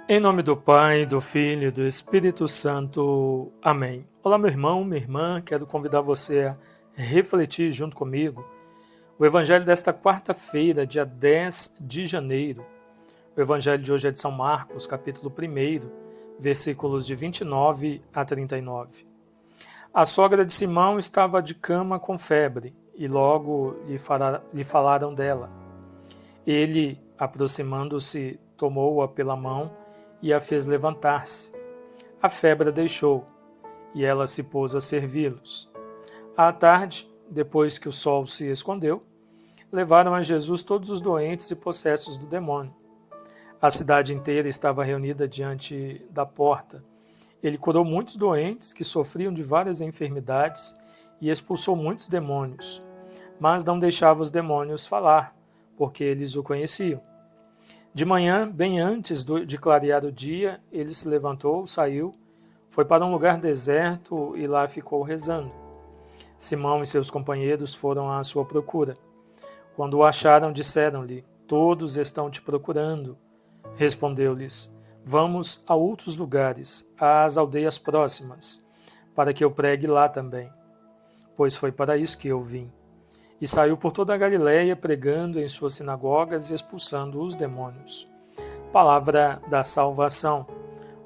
Em nome do Pai, do Filho e do Espírito Santo. Amém. Olá, meu irmão, minha irmã, quero convidar você a refletir junto comigo o Evangelho desta quarta-feira, dia 10 de janeiro. O Evangelho de hoje é de São Marcos, capítulo 1, versículos de 29 a 39. A sogra de Simão estava de cama com febre e logo lhe falaram dela. Ele, aproximando-se, tomou-a pela mão e a fez levantar-se. A febre a deixou, e ela se pôs a servi-los. À tarde, depois que o sol se escondeu, levaram a Jesus todos os doentes e possessos do demônio. A cidade inteira estava reunida diante da porta. Ele curou muitos doentes que sofriam de várias enfermidades e expulsou muitos demônios, mas não deixava os demônios falar, porque eles o conheciam. De manhã, bem antes de clarear o dia, ele se levantou, saiu, foi para um lugar deserto e lá ficou rezando. Simão e seus companheiros foram à sua procura. Quando o acharam, disseram-lhe: "Todos estão te procurando." Respondeu-lhes: "Vamos a outros lugares, às aldeias próximas, para que eu pregue lá também, pois foi para isso que eu vim." E saiu por toda a Galiléia, pregando em suas sinagogas e expulsando os demônios. Palavra da salvação.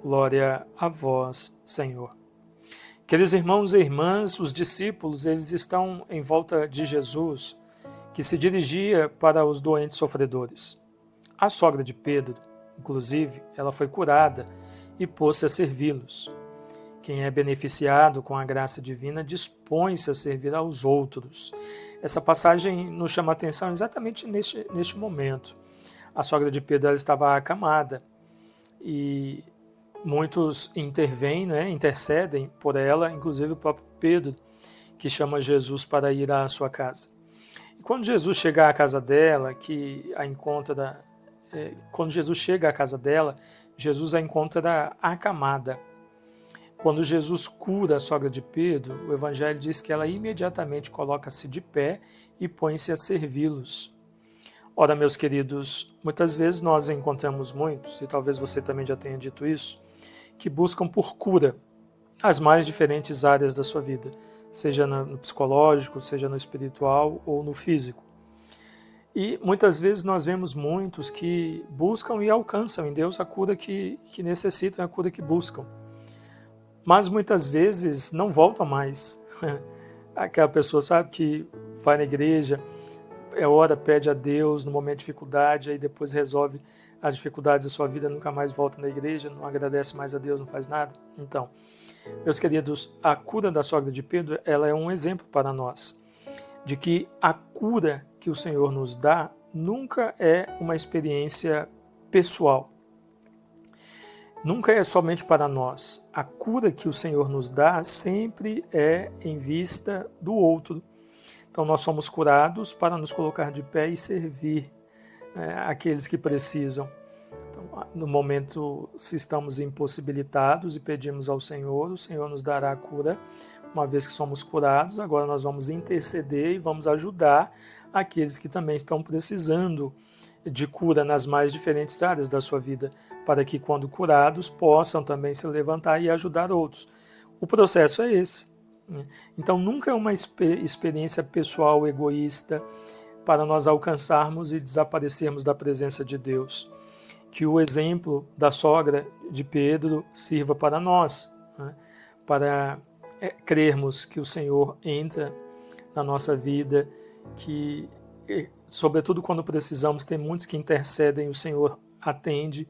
Glória a vós, Senhor. Queridos irmãos e irmãs, os discípulos, eles estão em volta de Jesus, que se dirigia para os doentes sofredores. A sogra de Pedro, inclusive, ela foi curada e pôs-se a servi-los. Quem é beneficiado com a graça divina dispõe-se a servir aos outros. Essa passagem nos chama a atenção exatamente neste momento. A sogra de Pedro ela estava acamada e muitos intervêm, intercedem por ela, inclusive o próprio Pedro, que chama Jesus para ir à sua casa. E quando Jesus chega à casa dela, quando Jesus chega à casa dela, Jesus a encontra acamada. Quando Jesus cura a sogra de Pedro, o Evangelho diz que ela imediatamente coloca-se de pé e põe-se a servi-los. Ora, meus queridos, muitas vezes nós encontramos muitos, e talvez você também já tenha dito isso, que buscam por cura as mais diferentes áreas da sua vida, seja no psicológico, seja no espiritual ou no físico. E muitas vezes nós vemos muitos que buscam e alcançam em Deus a cura que necessitam, a cura que buscam. Mas muitas vezes não voltam mais. Aquela pessoa, sabe, que vai na igreja, ora, pede a Deus no momento de dificuldade, aí depois resolve as dificuldades da sua vida, nunca mais volta na igreja, não agradece mais a Deus, não faz nada. Então, meus queridos, a cura da sogra de Pedro, ela é um exemplo para nós, de que a cura que o Senhor nos dá nunca é uma experiência pessoal. Nunca é somente para nós. A cura que o Senhor nos dá sempre é em vista do outro. Então nós somos curados para nos colocar de pé e servir aqueles que precisam. Então, no momento, se estamos impossibilitados e pedimos ao Senhor, o Senhor nos dará a cura. Uma vez que somos curados, agora nós vamos interceder e vamos ajudar aqueles que também estão precisando de cura nas mais diferentes áreas da sua vida, para que, quando curados, possam também se levantar e ajudar outros. O processo é esse. Então, nunca é uma experiência pessoal egoísta para nós alcançarmos e desaparecermos da presença de Deus. Que o exemplo da sogra de Pedro sirva para nós, para crermos que o Senhor entra na nossa vida, que, sobretudo quando precisamos, tem muitos que intercedem, o Senhor atende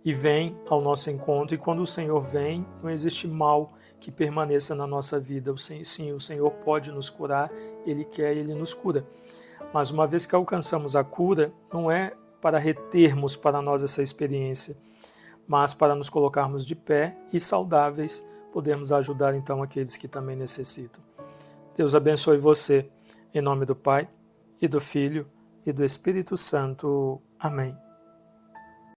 e vem ao nosso encontro, e quando o Senhor vem, não existe mal que permaneça na nossa vida. Sim, o Senhor pode nos curar, Ele quer, Ele nos cura. Mas uma vez que alcançamos a cura, não é para retermos para nós essa experiência, mas para nos colocarmos de pé e saudáveis, podemos ajudar então aqueles que também necessitam. Deus abençoe você, em nome do Pai, e do Filho, e do Espírito Santo. Amém.